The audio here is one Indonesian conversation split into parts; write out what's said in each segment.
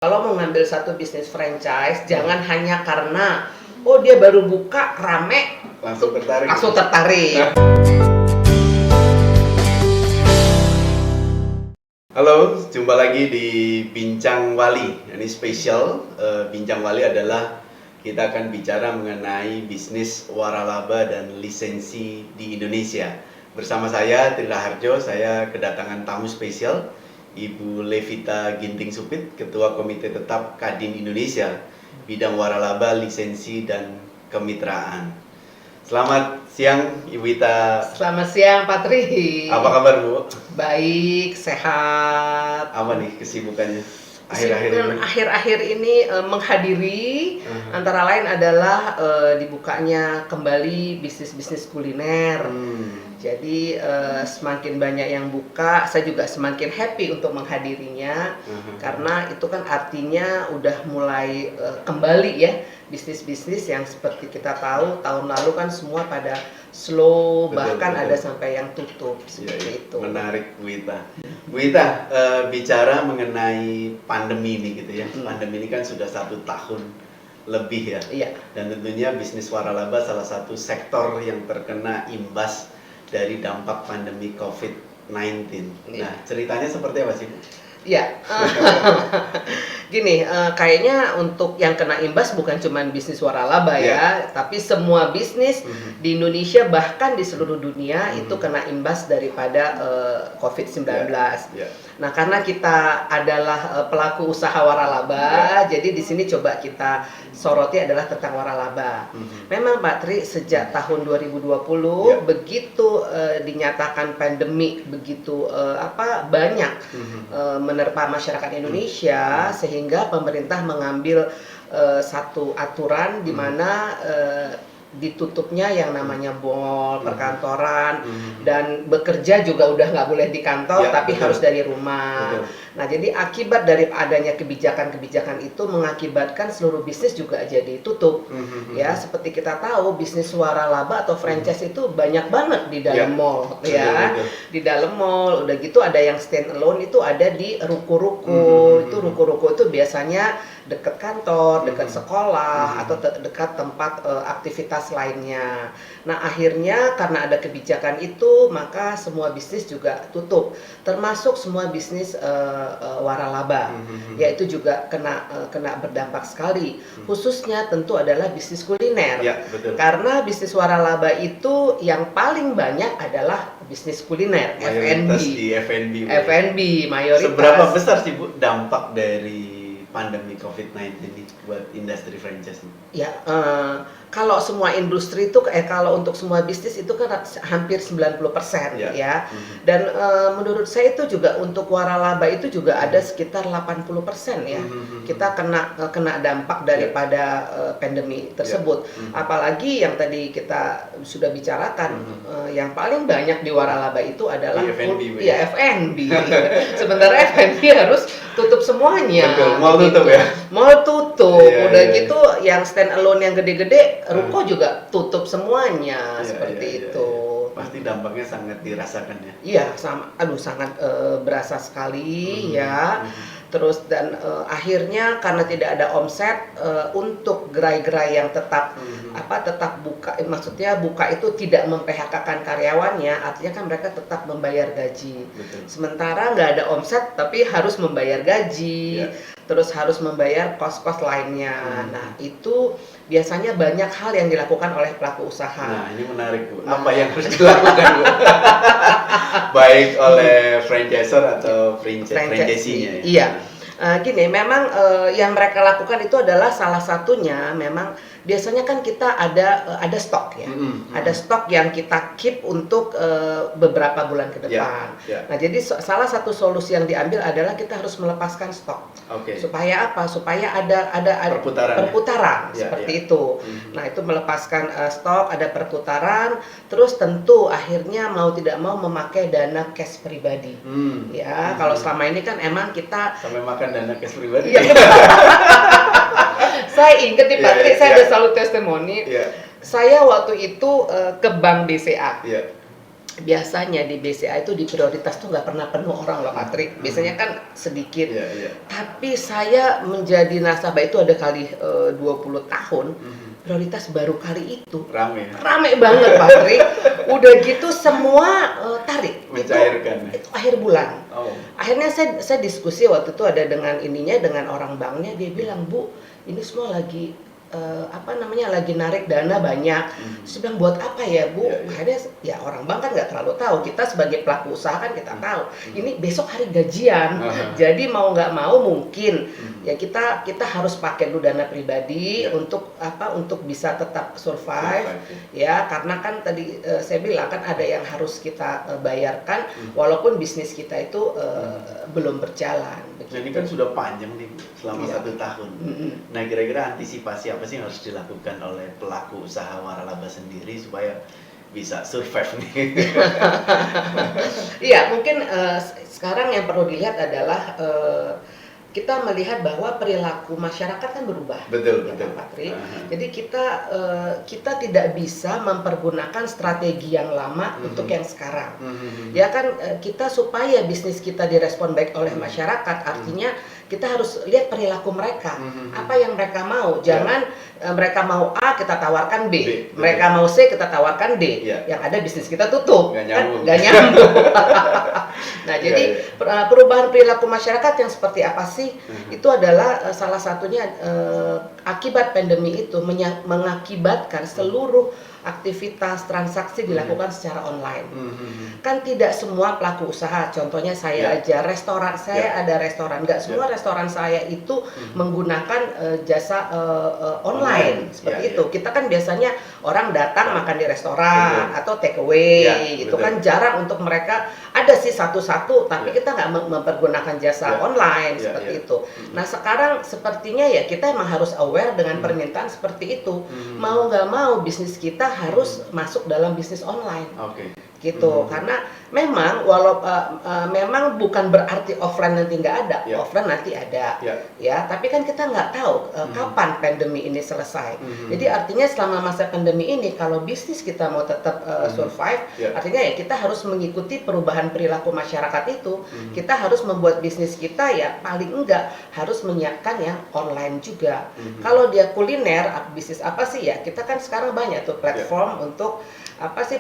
Kalau mau ngambil satu bisnis franchise, jangan hanya karena oh dia baru buka rame langsung tertarik. langsung tertarik. Halo, jumpa lagi di Bincang Wali. Ini spesial. Bincang Wali adalah kita akan bicara mengenai bisnis waralaba dan lisensi di Indonesia. Bersama saya Trila Harjo, saya kedatangan tamu spesial Ibu Levita Ginting Supit, Ketua Komite Tetap Kadin Indonesia, bidang waralaba, lisensi, dan kemitraan. Selamat siang, Ibu Ita. Selamat siang, Patri. Apa kabar, Bu? Baik, sehat. Apa nih kesibukannya Akhir-akhir ini menghadiri antara lain adalah dibukanya kembali bisnis-bisnis kuliner. Jadi semakin banyak yang buka, saya juga semakin happy untuk menghadirinya karena itu kan artinya udah mulai kembali ya bisnis-bisnis yang seperti kita tahu tahun lalu kan semua pada slow, bahkan ada sampai yang tutup seperti itu. Menarik, Bu Ita. Bu Ita, bicara mengenai pandemi ini gitu ya. Pandemi ini kan sudah 1 tahun lebih ya. Iya. Dan tentunya bisnis waralaba salah satu sektor yang terkena imbas dari dampak pandemi COVID-19. Nah, ceritanya seperti apa sih, Bu? Ya, gini, kayaknya untuk yang kena imbas bukan cuma bisnis waralaba ya, tapi semua bisnis di Indonesia bahkan di seluruh dunia itu kena imbas daripada COVID-19. Nah, karena kita adalah pelaku usaha waralaba, jadi di sini coba kita soroti adalah tentang waralaba. Memang Pak Tri, sejak tahun 2020 begitu dinyatakan pandemi begitu banyak menerpa masyarakat Indonesia, sehingga pemerintah mengambil satu aturan di mana ditutupnya yang namanya mall, perkantoran, dan bekerja juga udah nggak boleh di kantor, tapi harus dari rumah. Nah, jadi akibat dari adanya kebijakan-kebijakan itu mengakibatkan seluruh bisnis juga jadi tutup. Ya, seperti kita tahu bisnis waralaba atau franchise itu banyak banget di dalam mall, ya. Di dalam mall, udah gitu ada yang stand alone itu ada di ruko-ruko. Itu ruko-ruko itu biasanya dekat kantor, dekat sekolah, atau dekat tempat aktivitas lainnya. Nah, akhirnya karena ada kebijakan itu, maka semua bisnis juga tutup, termasuk semua bisnis waralaba, yaitu juga kena berdampak sekali. Khususnya tentu adalah bisnis kuliner, karena bisnis waralaba itu yang paling banyak adalah bisnis kuliner, F&B, mayoritas. Seberapa besar sih, Bu, dampak dari pandemi COVID-19 ini buat industri franchise? Ya, kalau semua industri itu, kalau untuk semua bisnis itu kan hampir 90% ya. Dan menurut saya itu juga untuk waralaba itu juga ada sekitar 80% ya. Kita kena dampak daripada pandemi tersebut. Apalagi yang tadi kita sudah bicarakan, yang paling banyak di waralaba itu adalah F&B. Sementara F&B harus tutup semuanya. Betul, mall tutup ya. Mall tutup, udah gitu yang stand alone yang gede-gede, ruko juga tutup semuanya, seperti itu. Pasti dampaknya sangat dirasakan ya. Iya, sangat berasa sekali ya. Terus dan akhirnya karena tidak ada omset untuk gerai-gerai yang tetap buka, maksudnya buka itu tidak mem-PHK-kan karyawannya, artinya kan mereka tetap membayar gaji. Sementara nggak ada omset tapi harus membayar gaji, terus harus membayar kos-kos lainnya. Nah, itu biasanya banyak hal yang dilakukan oleh pelaku usaha. Nah, ini menarik, Bu. Apa yang harus dilakukan, Bu? Baik oleh franchisor atau franchisee-nya ya? Iya. Gini, memang yang mereka lakukan itu adalah salah satunya memang biasanya kan kita ada stok ya. Ada stok yang kita keep untuk beberapa bulan ke depan. Nah, jadi salah satu solusi yang diambil adalah kita harus melepaskan stok. Supaya apa? Supaya ada perputaran seperti itu. Nah, itu melepaskan stok, ada perputaran, terus tentu akhirnya mau tidak mau memakai dana cash pribadi. Ya, kalau selama ini kan emang kita sampai makan dana cash pribadi. Saya ingat nih Pak Tri, saya ada selalu testimoni. Saya waktu itu ke Bank BCA. biasanya di BCA itu di prioritas tuh nggak pernah penuh orang loh Patrick. Biasanya kan sedikit. Tapi saya menjadi nasabah itu ada kali 20 tahun. Prioritas baru kali itu. Rame banget Patrick. Udah gitu semua tarik. Mencairkan. Itu akhir bulan. Akhirnya saya diskusi waktu itu ada dengan orang banknya, dia bilang, "Bu, ini semua lagi lagi narik dana banyak." Terus bilang, "Buat apa ya Bu?" Akhirnya ya orang bank kan nggak terlalu tahu, kita sebagai pelaku usaha kan kita tahu ini besok hari gajian. Jadi mau nggak mau mungkin ya kita harus pakai dulu dana pribadi untuk bisa tetap survive ya, karena kan tadi saya bilang kan ada yang harus kita bayarkan walaupun bisnis kita itu belum berjalan. Nah, ini kan sudah panjang nih selama 1 tahun. Nah, kira-kira antisipasi apa sih yang harus dilakukan oleh pelaku usaha waralaba sendiri supaya bisa survive nih? Iya, mungkin sekarang yang perlu dilihat adalah kita melihat bahwa perilaku masyarakat kan berubah. Betul. Patrick. Jadi kita tidak bisa mempergunakan strategi yang lama untuk yang sekarang. Ya kan kita supaya bisnis kita direspon baik oleh masyarakat, artinya kita harus lihat perilaku mereka. Apa yang mereka mau. Jangan mereka mau A kita tawarkan B. Mereka mau C kita tawarkan D. Yang ada bisnis kita tutup. Nggak nyambung. Nah, jadi perubahan perilaku masyarakat yang seperti apa sih? Itu adalah salah satunya akibat pandemi itu mengakibatkan seluruh aktivitas transaksi dilakukan secara online. Kan tidak semua pelaku usaha, contohnya saya aja, restoran saya ada restoran, nggak semua restoran saya itu menggunakan jasa online seperti itu. Kita kan biasanya orang datang makan di restoran atau take away, itu kan jarang untuk mereka. Ada sih satu-satu, tapi kita nggak mempergunakan jasa online seperti itu. Nah, sekarang sepertinya ya kita emang harus aware dengan permintaan seperti itu. Mau nggak mau bisnis kita harus masuk dalam bisnis online. Gitu. Karena memang memang bukan berarti offline nanti nggak ada, offline nanti ada, ya. Tapi kan kita nggak tahu kapan pandemi ini selesai. Jadi artinya selama masa pandemi ini, kalau bisnis kita mau tetap survive, artinya ya kita harus mengikuti perubahan perilaku masyarakat itu. Kita harus membuat bisnis kita ya paling enggak harus menyiapkan yang online juga. Kalau dia kuliner, bisnis apa sih ya? Kita kan sekarang banyak tuh platform untuk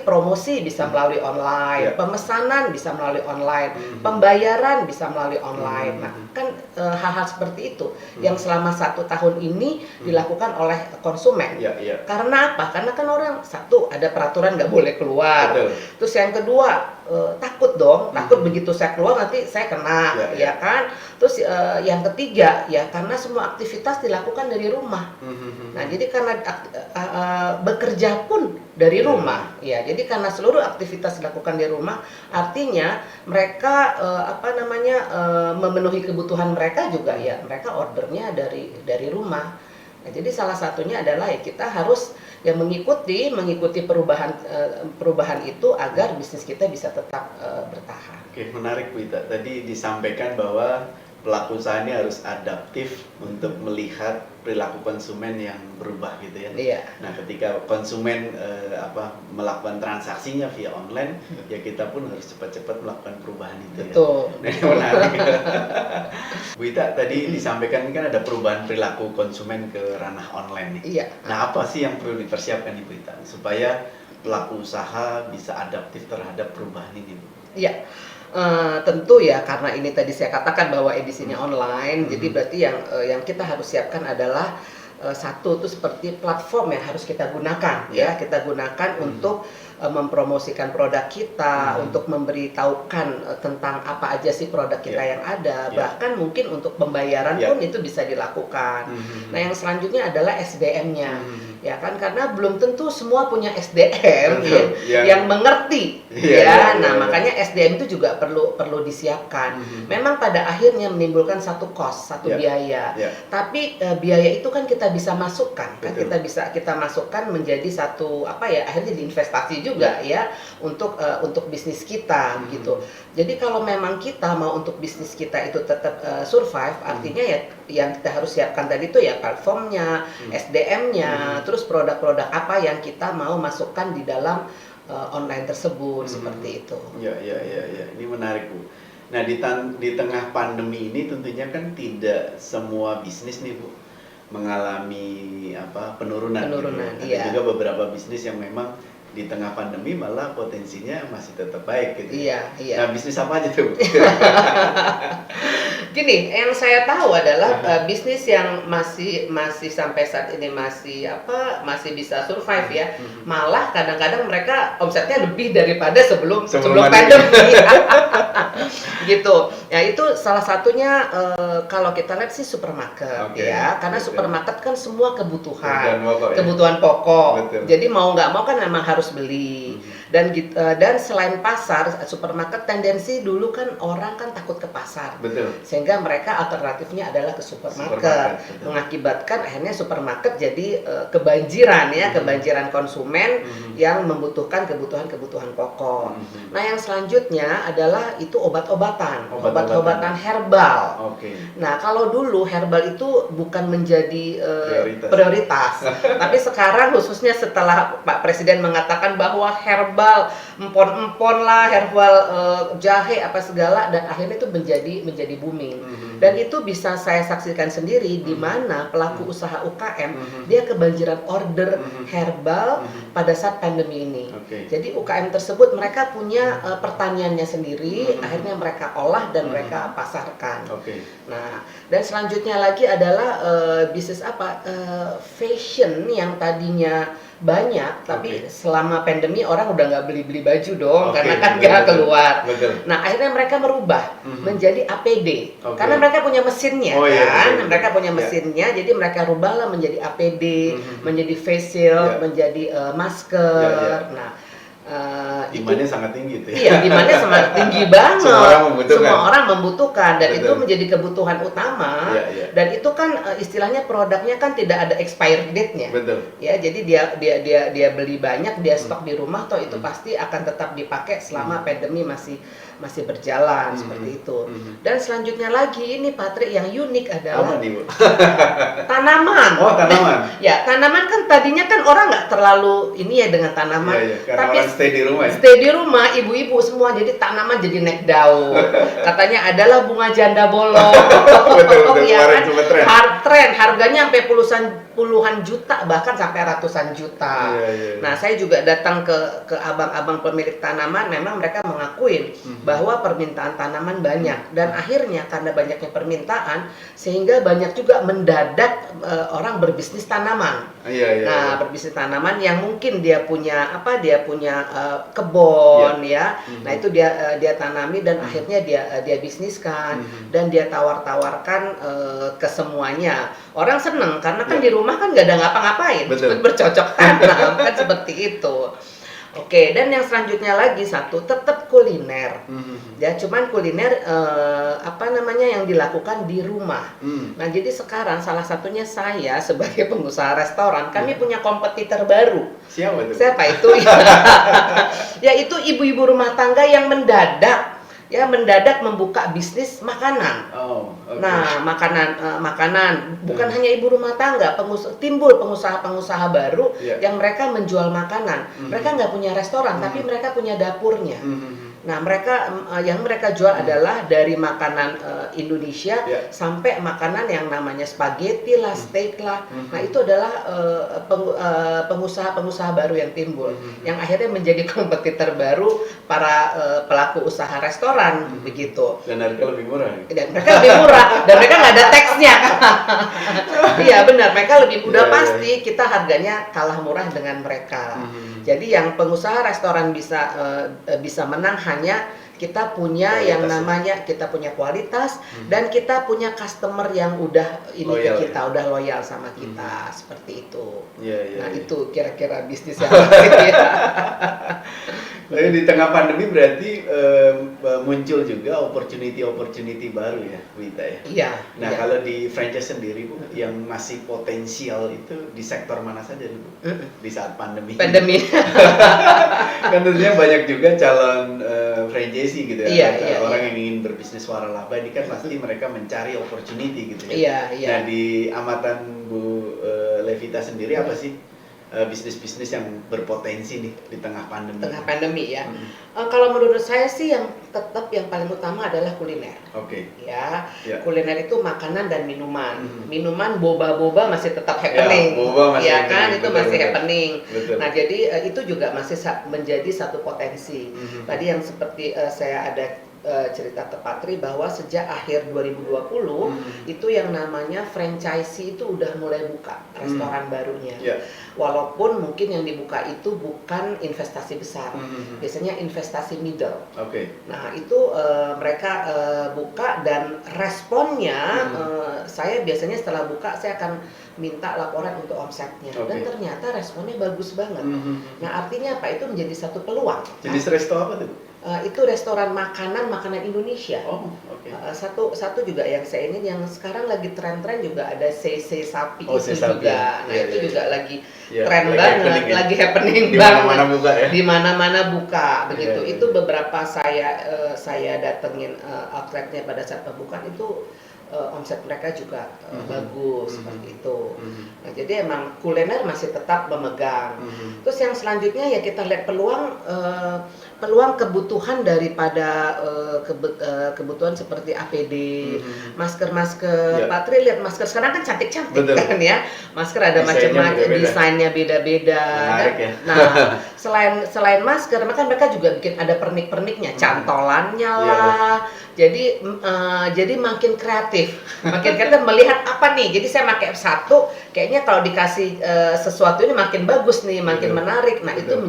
promosi bisa melalui online, pemesanan bisa melalui online, pembayaran bisa melalui online. Nah, kan hal-hal seperti itu yang selama 1 tahun ini dilakukan oleh konsumen. Karena apa? Karena kan orang satu ada peraturan nggak boleh keluar. Terus yang kedua takut dong, takut begitu saya keluar nanti saya kena, ya kan? Terus yang ketiga ya karena semua aktivitas dilakukan dari rumah. Nah, jadi karena bekerja pun dari rumah, ya. Jadi karena seluruh aktivitas dilakukan di rumah, artinya mereka memenuhi kebutuhan mereka juga ya. Mereka ordernya dari rumah. Nah, jadi salah satunya adalah ya kita harus ya mengikuti perubahan itu agar bisnis kita bisa tetap bertahan. Oke, menarik Bu Ita. Tadi disampaikan bahwa pelaku usaha ini harus adaptif untuk melihat perilaku konsumen yang berubah gitu ya. Nah, ketika konsumen melakukan transaksinya via online, ya kita pun harus cepat-cepat melakukan perubahan itu. Betul. Nah, ini menarik. Bu Ita, tadi disampaikan kan ada perubahan perilaku konsumen ke ranah online nih. Nah, apa sih yang perlu dipersiapkan nih Bu Ita supaya pelaku usaha bisa adaptif terhadap perubahan ini, Bu? Tentu ya karena ini tadi saya katakan bahwa edisinya online, jadi berarti yang kita harus siapkan adalah satu itu seperti platform yang harus kita gunakan ya kita gunakan untuk mempromosikan produk kita, untuk memberitahukan tentang apa aja sih produk kita yang ada, bahkan mungkin untuk pembayaran pun itu bisa dilakukan. Nah, yang selanjutnya adalah SDM-nya. Ya kan, karena belum tentu semua punya SDM yang mengerti makanya SDM itu juga perlu disiapkan. Memang pada akhirnya menimbulkan satu biaya. Tapi biaya itu kan kita bisa masukkan, kan kita masukkan menjadi satu akhirnya diinvestasi juga ya untuk bisnis kita gitu. Jadi kalau memang kita mau untuk bisnis kita itu tetap survive, artinya ya yang kita harus siapkan tadi itu ya platformnya, SDM-nya, terus produk-produk apa yang kita mau masukkan di dalam online tersebut seperti itu. Ya. Ini menarik, Bu. Nah, di tengah pandemi ini tentunya kan tidak semua bisnis nih, Bu, mengalami penurunan. Penurunan, gitu. iya. Ada juga beberapa bisnis yang memang di tengah pandemi malah potensinya masih tetap baik gitu. Iya. Nah, bisnis apa aja tuh, Bu? Gini, yang saya tahu adalah bisnis yang masih sampai saat ini masih bisa survive ya. Malah kadang-kadang mereka omsetnya lebih daripada sebelum pandemi. Gitu. Ya itu salah satunya kalau kita lihat sih supermarket ya, karena supermarket kan semua kebutuhan pokok. Betul. Jadi mau nggak mau kan memang harus beli. Dan selain pasar, supermarket tendensi dulu kan orang kan takut ke pasar. Betul. Sehingga mereka alternatifnya adalah ke supermarket. Mengakibatkan akhirnya supermarket jadi kebanjiran konsumen yang membutuhkan kebutuhan pokok. Nah, yang selanjutnya adalah itu obat-obatan herbal. Nah, kalau dulu herbal itu bukan menjadi prioritas. Tapi sekarang khususnya setelah Pak Presiden mengatakan bahwa herbal empon-empon lah, herbal jahe apa segala, dan akhirnya itu menjadi booming. Dan itu bisa saya saksikan sendiri di mana pelaku usaha UKM dia kebanjiran order herbal pada saat pandemi ini. Jadi UKM tersebut mereka punya pertaniannya sendiri, akhirnya mereka olah dan mereka pasarkan. Nah, dan selanjutnya lagi adalah bisnis fashion yang tadinya banyak, tapi selama pandemi orang udah nggak beli baju dong, karena kan nggak keluar. Nah, akhirnya mereka merubah menjadi APD, karena mereka punya mesinnya mereka punya mesinnya, jadi mereka rubahlah menjadi APD, menjadi face shield, menjadi masker. Nah, demandnya sangat tinggi itu ya. Iya, demandnya sangat tinggi banget. Semua orang membutuhkan dan itu menjadi kebutuhan utama. Dan itu kan istilahnya produknya kan tidak ada expired date-nya. Ya, jadi dia beli banyak, dia stok di rumah, toh itu pasti akan tetap dipakai selama pandemi masih berjalan seperti itu. Dan selanjutnya lagi ini Patrik yang unik adalah tanaman. Tanaman. Ya, tanaman kan tadinya kan orang nggak terlalu ini ya dengan tanaman. Tapi orang stay di rumah, ibu-ibu semua, jadi tanaman jadi naik daun. Katanya adalah bunga janda bolong. Betul, ya kan? Tren harganya sampai puluhan juta, bahkan sampai ratusan juta. Nah, saya juga datang ke abang-abang pemilik tanaman, memang mereka mengakuin bahwa permintaan tanaman banyak, dan akhirnya karena banyaknya permintaan sehingga banyak juga mendadak orang berbisnis tanaman. Nah, berbisnis tanaman yang mungkin dia punya kebun ya. Nah, itu dia tanami dan akhirnya dia bisniskan dan dia tawar-tawarkan ke semuanya. Orang seneng karena kan di rumah kan nggak ada ngapa-ngapain, bercocok tanam kan seperti itu. Oke, dan yang selanjutnya lagi tetap kuliner. Ya, cuman kuliner yang dilakukan di rumah. Nah, jadi sekarang salah satunya saya sebagai pengusaha restoran, kami punya kompetitor baru. Siapa itu? Yaitu ibu-ibu rumah tangga yang mendadak membuka bisnis makanan. Nah, makanan bukan hanya ibu rumah tangga, timbul pengusaha-pengusaha baru yang mereka menjual makanan. Mereka nggak punya restoran, tapi mereka punya dapurnya. Nah, yang mereka jual adalah dari makanan Indonesia sampai makanan yang namanya spaghetti lah, steak lah. Nah, itu adalah pengusaha-pengusaha baru yang timbul, yang akhirnya menjadi kompetitor baru para pelaku usaha restoran begitu. Dan harga lebih murah. Dan mereka nggak ada teksnya. Iya benar, mereka lebih udah pasti kita harganya kalah murah dengan mereka. Jadi yang pengusaha restoran bisa menang hanya kita punya yang namanya kita punya kualitas dan kita punya customer yang udah udah loyal sama kita seperti itu. Itu kira-kira bisnis yang Tapi di tengah pandemi berarti muncul juga opportunity baru ya, Wita ya. Iya. Nah, kalau di franchise sendiri, Bu, yang masih potensial itu di sektor mana saja, Bu? Di saat pandemi. Kan tentunya banyak juga calon franchisee gitu ya. Orang yang ingin berbisnis waralaba ini kan pasti mereka mencari opportunity gitu ya. Iya. Nah, di amatan Bu Levita sendiri apa sih bisnis-bisnis yang berpotensi nih di tengah pandemi. Tengah pandemi ya. Kalau menurut saya sih yang tetap yang paling utama adalah kuliner. Oke. Ya, Ya. kuliner itu makanan dan minuman. Minuman boba-boba masih tetap happening. Boba masih ya kan, happening. itu Betul, masih betul. happening. Betul. Nah, jadi itu juga masih menjadi satu potensi. Tadi yang seperti saya ada cerita ke Patri bahwa sejak akhir 2020 itu yang namanya franchisee itu udah mulai buka restoran barunya. Ya. Walaupun mungkin yang dibuka itu bukan investasi besar, biasanya investasi middle. Oke. Nah itu mereka buka dan responnya saya biasanya setelah buka saya akan minta laporan untuk omsetnya dan ternyata responnya bagus banget. Nah artinya apa? Itu menjadi satu peluang. Jenis resto apa tuh? Itu restoran makanan Indonesia. Oh, oke. Satu juga yang saya ingin yang sekarang lagi tren-tren juga ada CC sapi itu CC sapi. juga. Nah Iya, itu iya. juga lagi Iya, tren lagi banget, happening ya. lagi happening Di banget. mana-mana buka ya. Di mana-mana buka begitu. Iya, iya. Itu beberapa saya datengin outletnya pada saat pembukaan itu omset mereka juga bagus seperti itu. Nah, jadi emang kuliner masih tetap memegang. Terus yang selanjutnya ya kita lihat peluang kebutuhan daripada kebutuhan seperti APD, masker-masker. Ya. Patri lihat masker sekarang kan cantik-cantik Betul. kan ya. Masker ada Desainnya macam-macam, beda-beda. desainnya beda-beda. Menarik Dan- ya. Nah, selain masker, mereka juga bikin ada pernik-perniknya, cantolannya Iya, lah. Jadi makin kreatif melihat apa nih. Jadi saya pakai satu, kayaknya kalau dikasih sesuatu ini makin bagus nih, makin Betul. menarik. Nah itu Betul.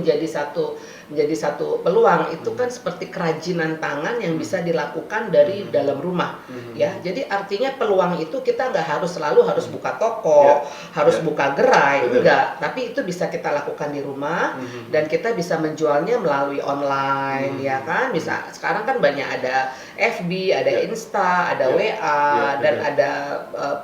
menjadi satu peluang. Itu kan seperti kerajinan tangan yang bisa dilakukan dari dalam rumah. Ya, jadi artinya peluang itu kita nggak harus selalu buka toko, harus Ya. buka gerai, Betul. enggak. Tapi itu bisa kita lakukan di rumah dan kita bisa menjualnya melalui online, ya kan? Bisa sekarang kan banyak ada FB, ada Ya. Insta, ada Ya. WA, Ya, dan betul. ada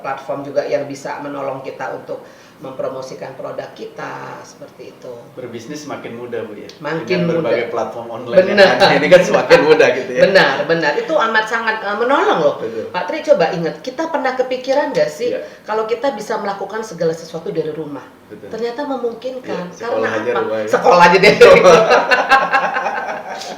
platform juga yang bisa menolong kita untuk mempromosikan produk kita seperti itu. Berbisnis makin mudah Bu ya. Makin Dengan berbagai mudah. platform online yang Benar. ada ini kan semakin mudah gitu ya. Benar, itu amat sangat menolong loh. Betul. Pak Tri coba ingat, kita pernah kepikiran gak sih Iya. kalau kita bisa melakukan segala sesuatu dari rumah? Betul. Ternyata memungkinkan. Iya, Karena sekolah aja apa? rumah ya. Sekolah aja deh.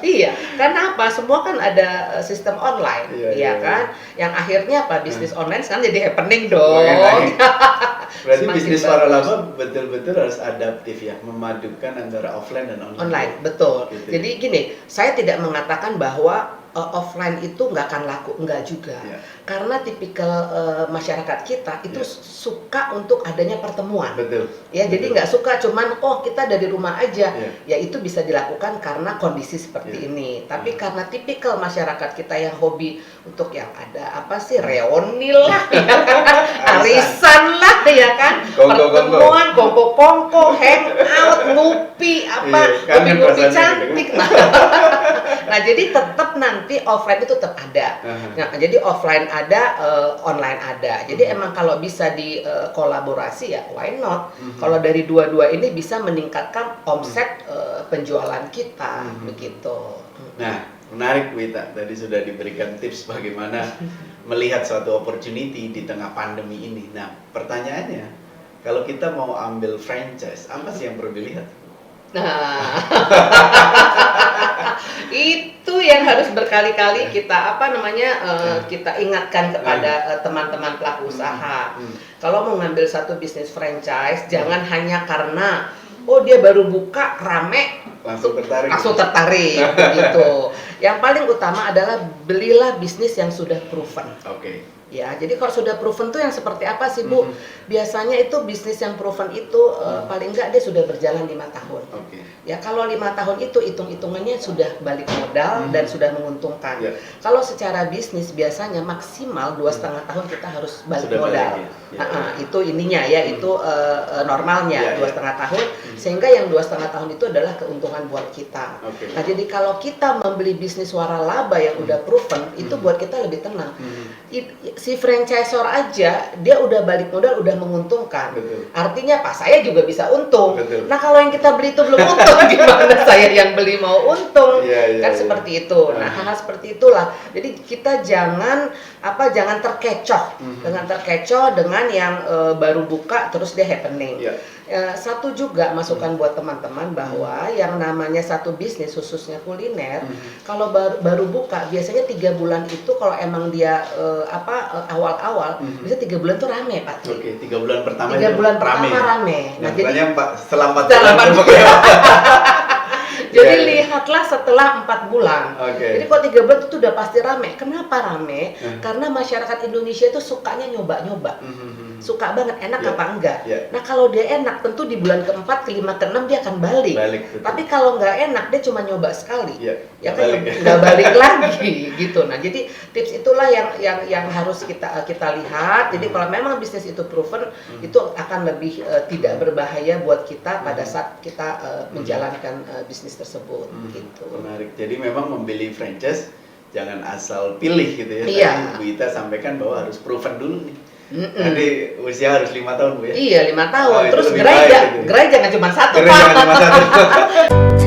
Iya, karena apa? Semua kan ada sistem online, Iya, ya iya, kan? Yang akhirnya apa? Bisnis online sekarang jadi happening dong. Makin naik. Berarti Semakin bisnis bagus. waralaba betul-betul harus adaptif ya, memadukan antara offline dan online. Online, betul. Gitu. Jadi gini, saya tidak mengatakan bahwa offline itu nggak akan laku, enggak juga. Ya. Karena tipikal masyarakat kita itu Ya. suka untuk adanya pertemuan. Betul. Ya, jadi Betul. nggak suka cuman kita dari rumah aja. Ya. Ya itu bisa dilakukan karena kondisi seperti Ya. ini. Tapi karena tipikal masyarakat kita yang hobi untuk yang ada apa sih reuni lah, ya kan? Arisan lah, ya kan? Kongko-kongko. Pertemuan, kongko-kongko, hangout, ngupi apa, Iya, kangen ngopi-ngopi rasanya cantik. Nah, jadi tetap nanti offline itu tetap ada. Nah, jadi offline ada, online ada. Jadi emang kalau bisa dikolaborasi ya why not? Kalau dari dua-dua ini bisa meningkatkan omset penjualan kita begitu. Nah, menarik Wita. Tadi sudah diberikan tips bagaimana melihat suatu opportunity di tengah pandemi ini. Nah, pertanyaannya, kalau kita mau ambil franchise, apa sih yang perlu dilihat? Nah, itu yang harus berkali-kali kita kita ingatkan kepada teman-teman pelaku usaha. Kalau mau ngambil satu bisnis franchise, jangan hanya karena dia baru buka rame langsung tertarik begitu. Yang paling utama adalah belilah bisnis yang sudah proven. Oke. Ya, jadi kalau sudah proven tuh yang seperti apa sih Bu? Biasanya itu bisnis yang proven itu paling enggak dia sudah berjalan 5 tahun. Oke. Ya kalau 5 tahun itu hitung-hitungannya sudah balik modal dan sudah menguntungkan. Ya. Kalau secara bisnis biasanya maksimal 2,5 tahun kita harus balik Sudah modal. balik, ya. Itu ininya ya, itu normalnya Ya, 2,5 tahun. Sehingga yang 2,5 tahun itu adalah keuntungan buat kita. Oke. Nah jadi kalau kita membeli bisnis waralaba yang udah proven, itu buat kita lebih tenang. si franchisor aja dia udah balik modal udah menguntungkan. Betul. Artinya Pak, saya juga bisa untung. Betul. Nah, kalau yang kita beli itu belum untung, gimana saya yang beli mau untung? Kan Iya. seperti itu. Nah, hal-hal seperti itulah. Jadi kita jangan terkecoh dengan yang baru buka terus dia happening. Iya. Satu juga masukan buat teman-teman bahwa yang namanya satu bisnis khususnya kuliner, kalau baru buka biasanya 3 bulan itu kalau emang dia awal-awal bisa 3 bulan tuh rame Pak. Oke, 3 bulan pertama 3 bulan pertama rame. Nah, Nah, jadi setelah 4 setelah bulan 4 berbeda. jadi Iya. lihatlah setelah 4 bulan. Oke. Jadi kalau 3 bulan itu udah pasti rame. Kenapa rame? Karena masyarakat Indonesia itu sukanya nyoba-nyoba. Suka banget, enak Iya. apa enggak. Iya. Nah, kalau dia enak tentu di bulan keempat, kelima, keenam dia akan balik. Betul. Tapi kalau nggak enak dia cuma nyoba sekali. Iya, Ya nggak kan balik. nggak balik lagi gitu. Nah, jadi tips itulah yang harus kita lihat. Jadi kalau memang bisnis itu proven, itu akan lebih tidak berbahaya buat kita pada saat kita menjalankan bisnis tersebut gitu. Menarik. Jadi memang membeli franchise jangan asal pilih gitu ya. Iya. Tadi Bu Ita sampaikan bahwa harus proven dulu nih. Nanti usia harus 5 tahun Bu ya. Iya, 5 tahun. Oh, itu Terus lebih gerai baik gitu. gerai jangan cuma satu Gerai Pak. jangan cuma satu.